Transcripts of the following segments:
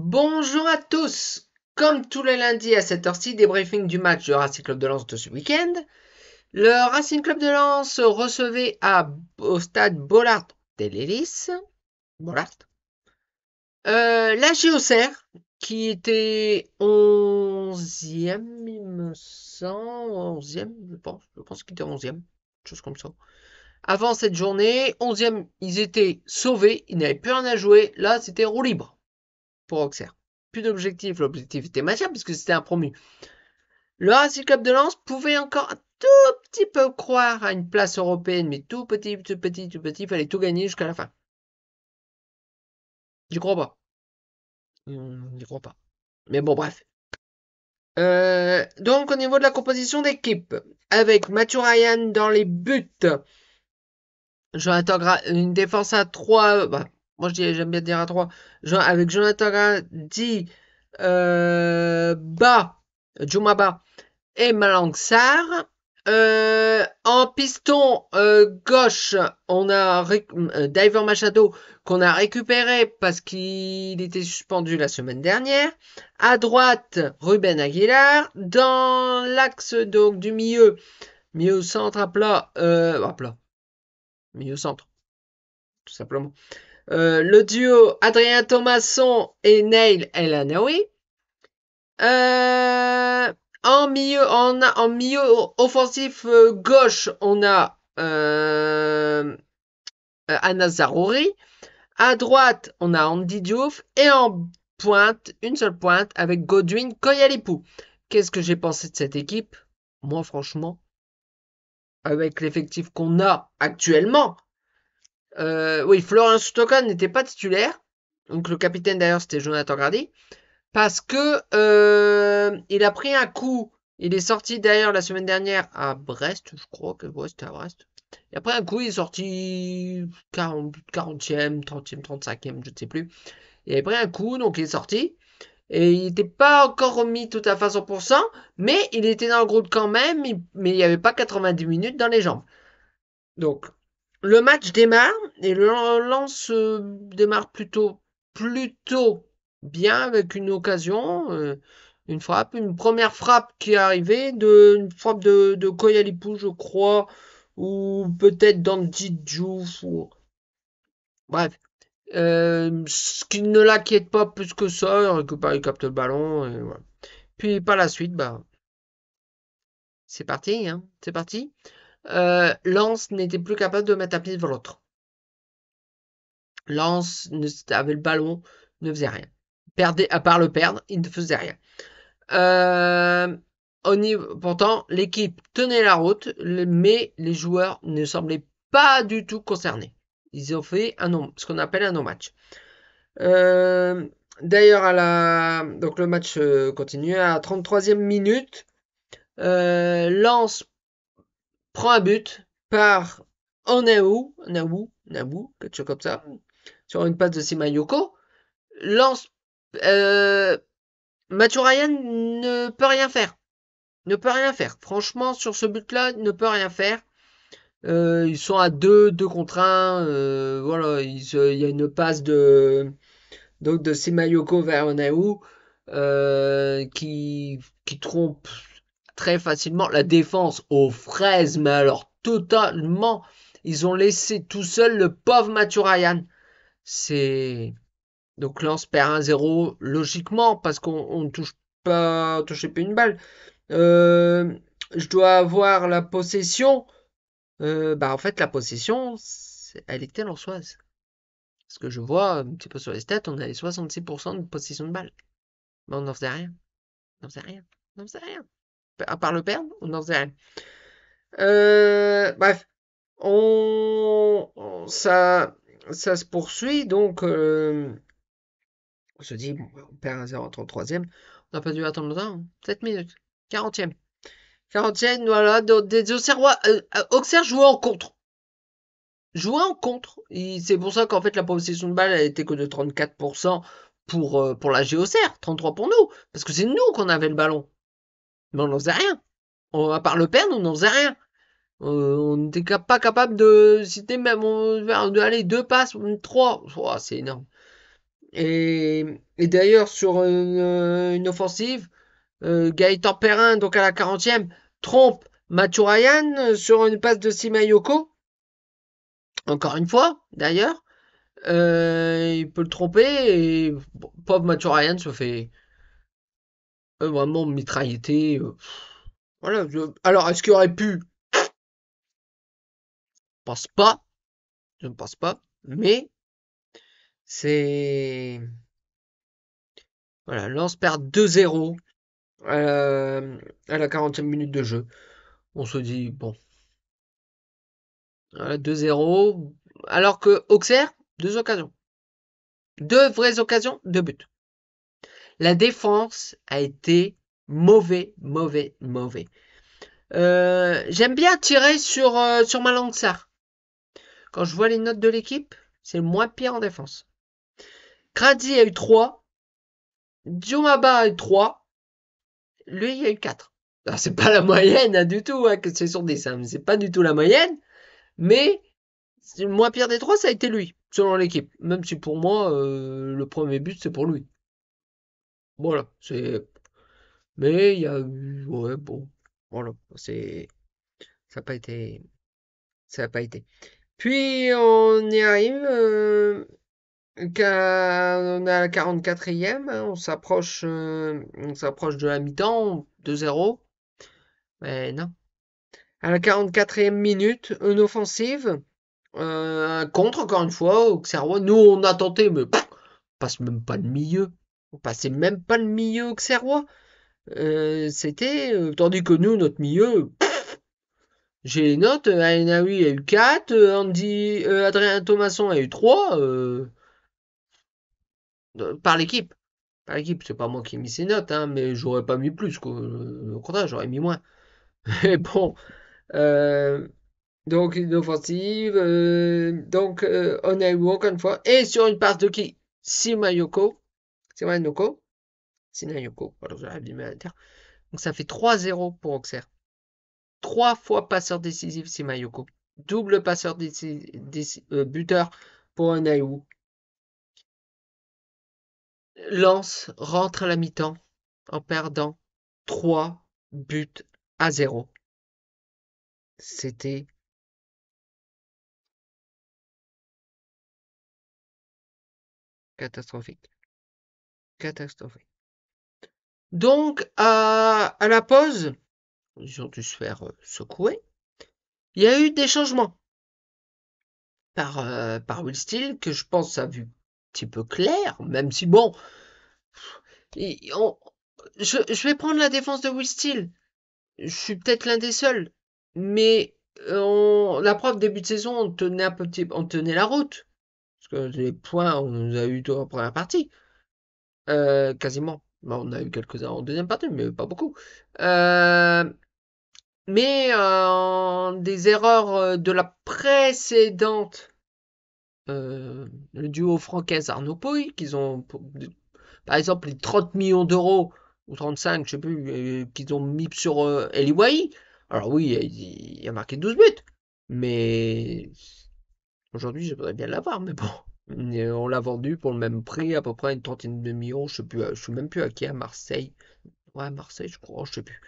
Bonjour à tous! Comme tous les lundis à cette heure-ci, débriefing du match du Racing Club de Lens de ce week-end. Le Racing Club de Lens recevait au stade Bollard d'Ellis. Bollard. La JOCR, qui était 11e, il me semble. 11e, je pense. Je pense qu'il était 11e. Chose comme ça. Avant cette journée, 11e, ils étaient sauvés. Ils n'avaient plus rien à jouer. Là, c'était roue libre pour Auxerre. Plus d'objectif, l'objectif était machin puisque c'était un promu. Le Racing Club de Lens pouvait encore un tout petit peu croire à une place européenne, mais tout petit, tout petit, tout petit, il fallait tout gagner jusqu'à la fin. J'y crois pas. J'y crois pas. Mais bon, bref. Donc au niveau de la composition d'équipe, avec Mathieu Ryan dans les buts, une défense à 3, bah, moi j'aime bien dire à 3, avec Jonathan Grady, Jumaba et Malang Sarr. En piston gauche, on a Diver Machado qu'on a récupéré parce qu'il était suspendu la semaine dernière. À droite, Ruben Aguilar. Dans l'axe donc du milieu centre à plat, milieu centre, tout simplement. Le duo Adrien Thomasson et Neil El Anaoui. En milieu offensif gauche, on a Anas Zarouri. À droite, on a Andy Diouf. Et en pointe, une seule pointe, avec Godwin Koyalipou. Qu'est-ce que j'ai pensé de cette équipe? Moi, franchement, avec l'effectif qu'on a actuellement, oui, Florian Stockton n'était pas titulaire. Donc le capitaine d'ailleurs, c'était Jonathan Grady. Parce que il a pris un coup. Il est sorti d'ailleurs la semaine dernière à Brest, je crois que ouais, c'était à Brest. Et après un coup, il est sorti 40e, 30e, 35e, je ne sais plus. Il avait pris un coup, donc il est sorti. Et il n'était pas encore remis tout à fait à 100%, mais il était dans le groupe quand même, mais il n'y avait pas 90 minutes dans les jambes. Donc, le match démarre, et le lance démarre plutôt bien avec une occasion, une première frappe qui est arrivée, une frappe de Koyalipou, je crois, ou peut-être d'Andy Diouf, bref. Ce qui ne l'inquiète pas plus que ça, il capte le ballon, et voilà. Puis par la suite, bah, c'est parti, hein, c'est parti. Lens n'était plus capable de mettre un pied devant l'autre. Lens avait le ballon, ne faisait rien. Perdait, à part le perdre, il ne faisait rien. Pourtant, l'équipe tenait la route, mais les joueurs ne semblaient pas du tout concernés. Ils ont fait ce qu'on appelle un no-match. D'ailleurs, donc le match continue à la 33e minute. Lens prend un but par Naou, quelque chose comme ça, sur une passe de Simayoko. Lance, euh, Mathieu Ryan ne peut rien faire. Ne peut rien faire. Franchement, sur ce but-là, il ne peut rien faire. Ils sont à 2 contre 1. Voilà, il y a une passe de Simayoko vers Onaou qui trompe très facilement la défense aux fraises, mais alors totalement. Ils ont laissé tout seul le pauvre Mathieu Ryan. C'est Donc Lens perd 1-0 logiquement parce qu'on ne touchait pas une balle. Euh, je dois avoir la possession. Bah en fait la possession, elle était lensoise. Parce que je vois un petit peu sur les stats, on avait 66% de possession de balle. Mais on n'en faisait rien. On n'en faisait rien. On n'en faisait rien. À part le perdre, on n'en faisait rien. Bref, ça se poursuit donc. On se dit, bon, on perd 1-0 en 33e. On n'a pas dû attendre longtemps. 7 minutes. 40e. 40e, voilà. Des Auxerrois. Auxerre jouait en contre. Jouait en contre. C'est pour ça qu'en fait, la possession de balle, elle était que de 34% pour la GOCR. 33 pour nous. Parce que c'est nous qu'on avait le ballon. Mais on n'en faisait rien. À part le perdre, on n'en faisait rien. On n'était pas capable de citer même d'aller 2 passes, 3. Oh, c'est énorme. Et d'ailleurs, sur une offensive, Gaëtan Perrin, donc à la 40e, trompe Mathieu Ryan sur une passe de Simayoko. Encore une fois, d'ailleurs. Il peut le tromper et bon, pauvre Mathieu Ryan se fait vraiment mitrailleter. Voilà. Alors, est-ce qu'il aurait pu? Je pense pas. Je ne pense pas. Mais c'est. Voilà. Lens perd 2-0 à la 40e minute de jeu. On se dit, bon, voilà, 2-0. Alors que Auxerre, deux occasions. Deux vraies occasions, deux buts. La défense a été mauvais, mauvais, mauvais. J'aime bien tirer sur Malangsar. Quand je vois les notes de l'équipe, c'est le moins pire en défense. Grady a eu 3, Diomaba a eu 3, lui il a eu 4. Alors c'est pas la moyenne hein, du tout, hein, que c'est sur 10, hein, c'est pas du tout la moyenne, mais le moins pire des trois, ça a été lui, selon l'équipe. Même si pour moi, le premier but c'est pour lui. Voilà, c'est. Mais il y a eu. Ouais, bon. Voilà, c'est. Ça n'a pas été. Ça n'a pas été. Puis on y arrive. On est à la 44e, hein, on s'approche de la mi-temps, 2-0. Mais non. À la 44e minute, une offensive, un contre encore une fois, Auxerrois. Nous on a tenté, mais pff, on passe même pas le milieu. On passait même pas le milieu Auxerrois. Tandis que nous, notre milieu, j'ai les notes, Ainaoui a eu 4, Adrien Thomasson a eu 3 par l'équipe. Par l'équipe, c'est pas moi qui ai mis ces notes, hein, mais j'aurais pas mis plus, quoi. Au contraire, j'aurais mis moins. Mais bon, euh, donc une offensive, Onaïwu encore une fois, et sur une passe de qui? Simayoko, Sinayoko, alors j'arrive du mal à dire. Donc ça fait 3-0 pour Auxerre. 3 fois passeur décisif Simayoko. Double passeur buteur pour Onaïwu. Lens rentre à la mi-temps en perdant 3-0. C'était catastrophique. Catastrophique. Donc, à la pause, ils ont dû se faire secouer. Il y a eu des changements par Will Steele, que je pense a vu un petit peu clair, même si bon, je vais prendre la défense de Will Steele. Je suis peut-être l'un des seuls, mais la preuve début de saison, on tenait la route. Parce que les points, on nous a eu en première partie. Quasiment. Bon, on a eu quelques-uns en deuxième partie, mais pas beaucoup. Euh, mais des erreurs de la précédente, le duo Francaise-Arnaud-Pouille, qu'ils ont, par exemple, les 30 millions d'euros, ou 35, je sais plus, qu'ils ont mis sur Eli Wahi. Alors oui, il a marqué 12 buts, mais aujourd'hui, j'aimerais bien l'avoir, mais bon. On l'a vendu pour le même prix, à peu près une trentaine de millions, je sais plus, je sais même plus à qui, à Marseille. Ouais, à Marseille, je crois, je sais plus.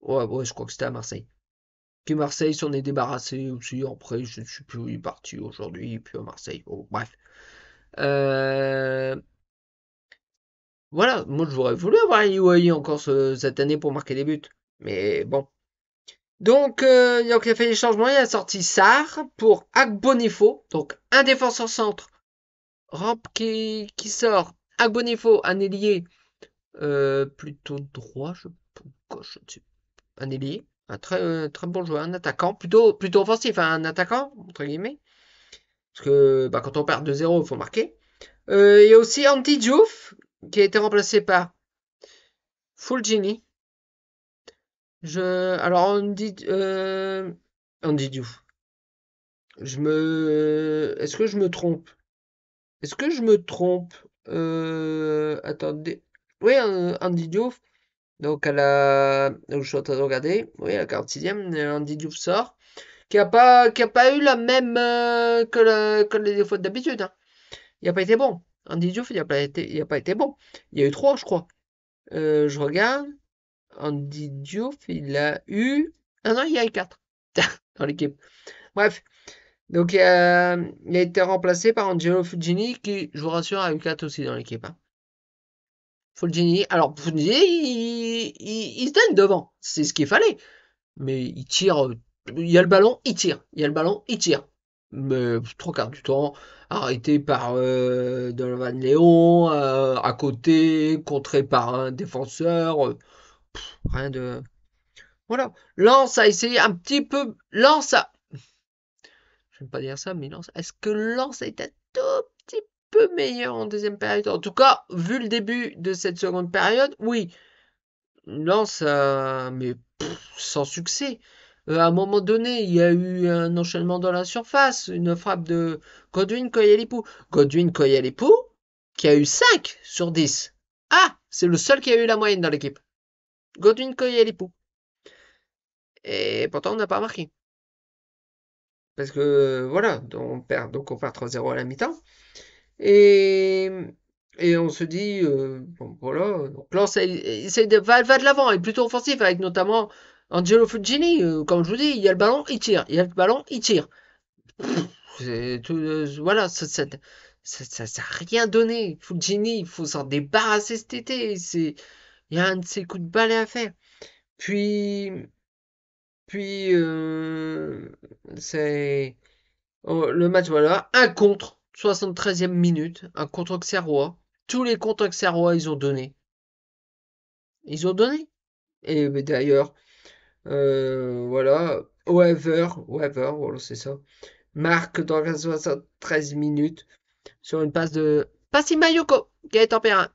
Ouais, ouais, je crois que c'était à Marseille. Puis Marseille s'en est débarrassé aussi, après, je ne sais plus où il est parti aujourd'hui, puis à Marseille. Bon, bref. Euh, voilà, moi j'aurais voulu avoir Iwai encore cette année pour marquer des buts. Mais bon. Donc il a fait les changements, il a sorti Sarr pour Agbonifo, donc un défenseur centre. Rampe qui sort. Agbonifo, un ailier plutôt droit, gauche, je sais. Un ailier, un très bon joueur, un attaquant, plutôt offensif, hein, un attaquant, entre guillemets. Parce que bah, quand on perd 2-0, il faut marquer. Il y a aussi Andy Diouf, qui a été remplacé par Fulgini. Alors, Andy Diouf. Est-ce que je me trompe? Est-ce que je me trompe? Attendez. Oui, Andy Diouf. Donc je suis en train de regarder. Oui, à la 46e, Andy Diouf sort. Qui a pas eu la même que les défauts d'habitude, hein. Il a pas été bon. Andy Diouf, il a pas été bon. Il y a eu 3, je crois. Je regarde. Andy Diouf, il a eu. Ah non, il y a eu 4 dans l'équipe. Bref. Donc, il a été remplacé par Angelo Fulgini, qui, je vous rassure, a eu 4 aussi dans l'équipe. Hein. Fulgini, alors Fulgini, il se donne devant. C'est ce qu'il fallait. Mais il tire. Il y a le ballon, il tire. Il y a le ballon, il tire. Mais trois quarts du temps, arrêté par Donovan Léon, à côté, contré par un défenseur. Rien de. Voilà. Lens a essayé un petit peu. Lens a. Je ne vais pas dire ça, mais Lens. Est-ce que Lens a été un tout petit peu meilleur en deuxième période? En tout cas, vu le début de cette seconde période, oui. Lens a. Mais sans succès. À un moment donné, il y a eu un enchaînement dans la surface, une frappe de Godwin Koyelipou. Godwin Koyelipou, qui a eu 5 sur 10. Ah, c'est le seul qui a eu la moyenne dans l'équipe. Godwin Koyelipou. Et pourtant, on n'a pas marqué. Parce que, voilà, donc on perd 3-0 à la mi-temps. Et, et on se dit, bon, voilà, donc là, va de l'avant, et plutôt offensif, avec notamment Angelo Fuggini. Comme je vous dis, il y a le ballon, il tire. Il y a le ballon, il tire. C'est tout, voilà, ça a rien donné. Fuggini, il faut s'en débarrasser cet été. Il y a un de ces coups de balai à faire. Puis, puis, c'est le match, voilà, un contre, 73e minute, un contre Auxerrois. Tous les contre Auxerrois, ils ont donné. Ils ont donné. Et mais d'ailleurs, voilà, voilà, c'est ça. Marque dans la 73 minutes sur une passe de Passi Mayoko, qui est en Perrin,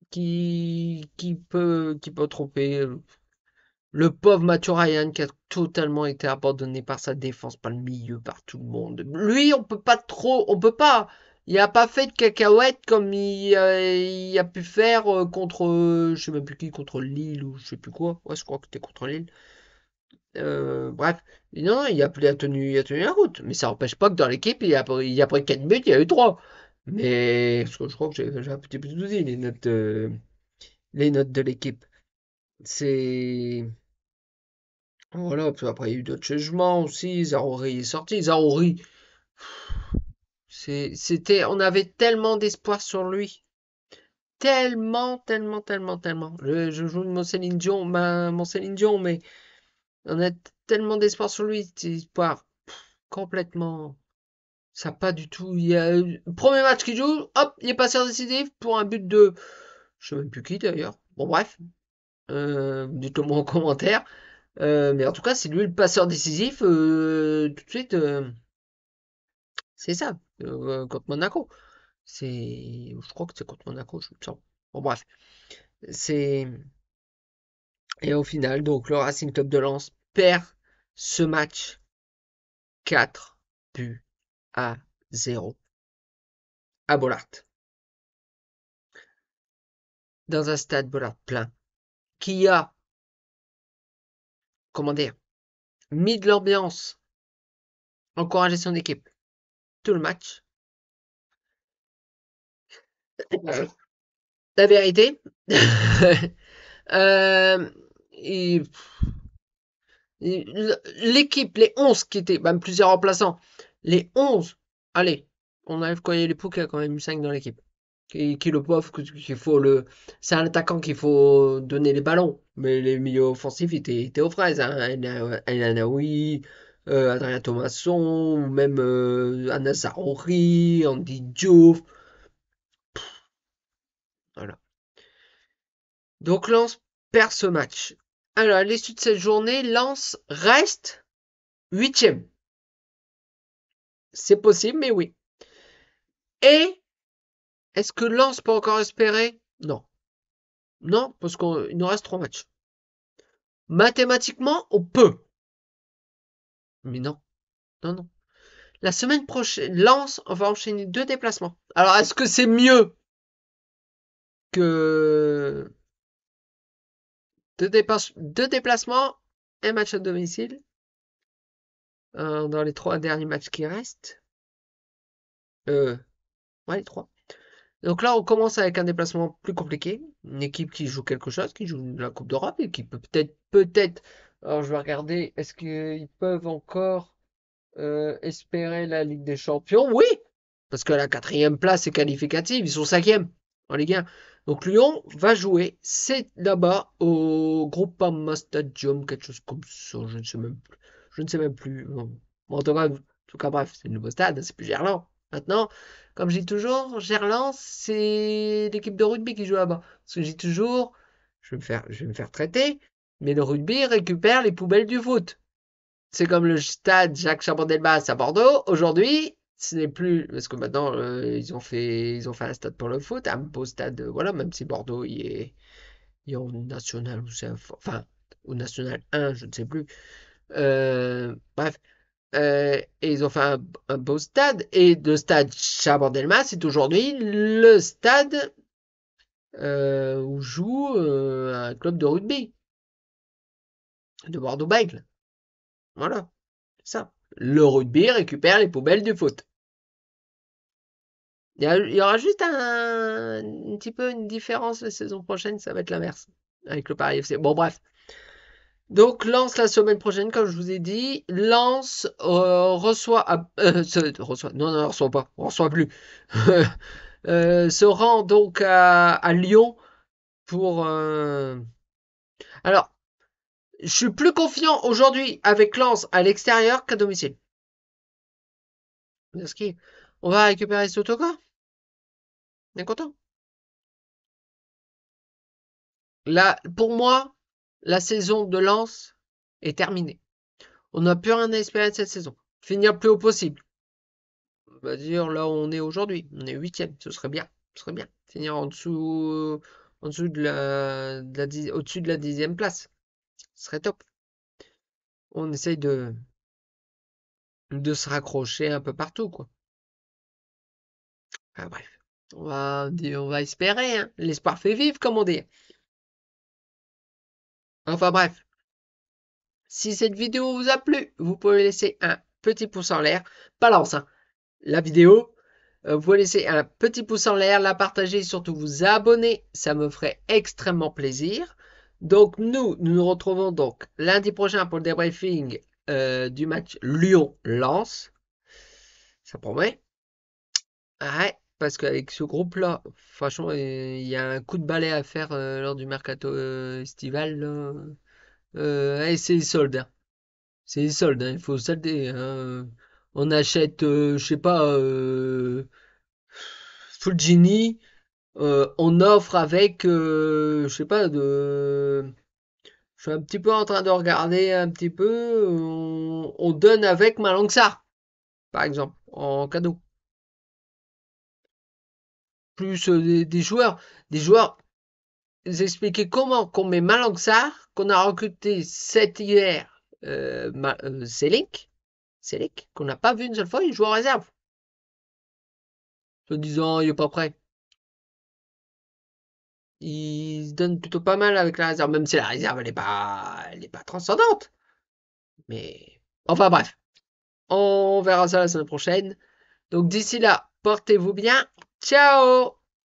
qui peut tromper le pauvre Mathieu Ryan qui a totalement été abandonné par sa défense, par le milieu, par tout le monde. Lui, on peut pas trop, on peut pas. Il a pas fait de cacahuètes comme il a pu faire contre, je sais même plus qui, contre Lille ou je sais plus quoi. Ouais, je crois que c'était contre Lille. Bref, non, il a tenu la route. Mais ça n'empêche pas que dans l'équipe, il a pris 4 buts, il y a eu 3. Mais parce que je crois que j'ai un petit peu tout dit, les notes de l'équipe. C'est voilà, puis après il y a eu d'autres changements aussi. Zaroury est sorti. Zaroury, on avait tellement d'espoir sur lui. Tellement, tellement, tellement, tellement. Je joue de mon Céline Dion, mon Céline Dion, mais on a tellement d'espoir sur lui. Cet espoir complètement. Ça n'a pas du tout. Le premier match qu'il joue, hop, il est passé décisif pour un but de. Je sais même plus qui d'ailleurs. Bon, bref, dites-le moi en commentaire. Mais en tout cas, c'est lui le passeur décisif. Tout de suite, c'est ça, contre Monaco. Je crois que c'est contre Monaco, je me sens. Bon, bref, c'est et au final, donc le Racing Club de Lens perd ce match 4 buts à 0 à Bollaert, dans un stade Bollaert plein, qui a, comment dire, mis de l'ambiance, encouragé son équipe tout le match. La vérité, euh, et l'équipe, les 11 qui étaient, même plusieurs remplaçants, les 11, allez, on arrive quand il y a les qui a quand même eu 5 dans l'équipe. Qui le pauvre, c'est un attaquant qu'il faut donner les ballons. Mais les milieux offensifs étaient aux fraises. Hein. El Anaoui, Adrien Thomasson, ou même Anas Zaroury, Andy Diouf. Voilà. Donc Lens perd ce match. Alors, à l'issue de cette journée, Lens reste 8e. C'est possible, mais oui. Et est-ce que Lens peut encore espérer? Non. Non, parce qu'il nous reste 3 matchs. Mathématiquement, on peut. Mais non. Non, non. La semaine prochaine, Lens, on va enchaîner 2 déplacements. Alors, est-ce que c'est mieux que 2 déplacements et match à domicile dans les 3 derniers matchs qui restent? Ouais, les 3. Donc là, on commence avec un déplacement plus compliqué. Une équipe qui joue quelque chose, qui joue la Coupe d'Europe et qui peut peut-être. Alors, je vais regarder, est-ce qu'ils peuvent encore espérer la Ligue des Champions? Oui, parce que la quatrième place est qualificative. Ils sont cinquième en Ligue 1. Donc Lyon va jouer, c'est là-bas au Groupama Stadium, quelque chose comme ça, je ne sais même plus. Je ne sais même plus. Bon, en tout cas, bref, c'est le nouveau stade, c'est plus Gerland. Maintenant, comme je dis toujours, Gerland, c'est l'équipe de rugby qui joue là-bas. Parce que je dis toujours, je vais me faire traiter, mais le rugby récupère les poubelles du foot. C'est comme le stade Jacques Chaban-Delmas à Bordeaux. Aujourd'hui, ce n'est plus parce que maintenant ils ont fait un stade pour le foot, un beau stade, voilà, même si Bordeaux il est en national ou c'est enfin au national 1, je ne sais plus. Bref, et ils ont fait un beau stade et le stade Chaban-Delmas c'est aujourd'hui le stade où joue un club de rugby de Bordeaux-Bègles. Voilà, c'est ça. Le rugby récupère les poubelles du foot. Il y aura juste un petit peu une différence la saison prochaine, ça va être l'inverse avec le Paris FC. Bon, bref. Donc, Lens la semaine prochaine, comme je vous ai dit. Lens reçoit, non, non, reçoit pas, on reçoit plus. Se rend donc à Lyon pour. Alors, je suis plus confiant aujourd'hui avec Lens à l'extérieur qu'à domicile. Parce qu'on va récupérer ce autocar. On est content. Là, pour moi, la saison de Lens est terminée. On n'a plus rien à espérer de cette saison. Finir le plus haut possible. On va dire là où on est aujourd'hui. On est huitième. Ce serait bien. Ce serait bien. Finir en dessous au-dessus de la 10e place. Ce serait top. On essaye de se raccrocher un peu partout, quoi. Enfin, bref. On va espérer, hein. L'espoir fait vivre, comme on dit. Enfin bref. Si cette vidéo vous a plu, vous pouvez laisser un petit pouce en l'air. Balance, hein, la vidéo. Vous pouvez laisser un petit pouce en l'air, la partager et surtout vous abonner. Ça me ferait extrêmement plaisir. Donc nous retrouvons donc lundi prochain pour le débriefing du match Lyon-Lens. Ça promet. Ouais, parce qu'avec ce groupe-là, franchement, il y a un coup de balai à faire lors du mercato estival, là. Et c'est les soldes, hein. C'est les soldes, hein, il faut solder, hein. On achète, je sais pas, Fulgini, on offre avec, je sais pas, je suis un petit peu en train de regarder un petit peu, on donne avec Malangsar, par exemple, en cadeau. Plus des joueurs, vous expliquez comment qu'on met Malangsar, qu'on a recruté cet hiver, Selic, qu'on n'a pas vu une seule fois, il joue en réserve. Se disant, il est pas prêt. Il se donne plutôt pas mal avec la réserve, même si la réserve, elle est pas transcendante. Mais, enfin bref, on verra ça la semaine prochaine. Donc d'ici là, portez-vous bien. Ciao!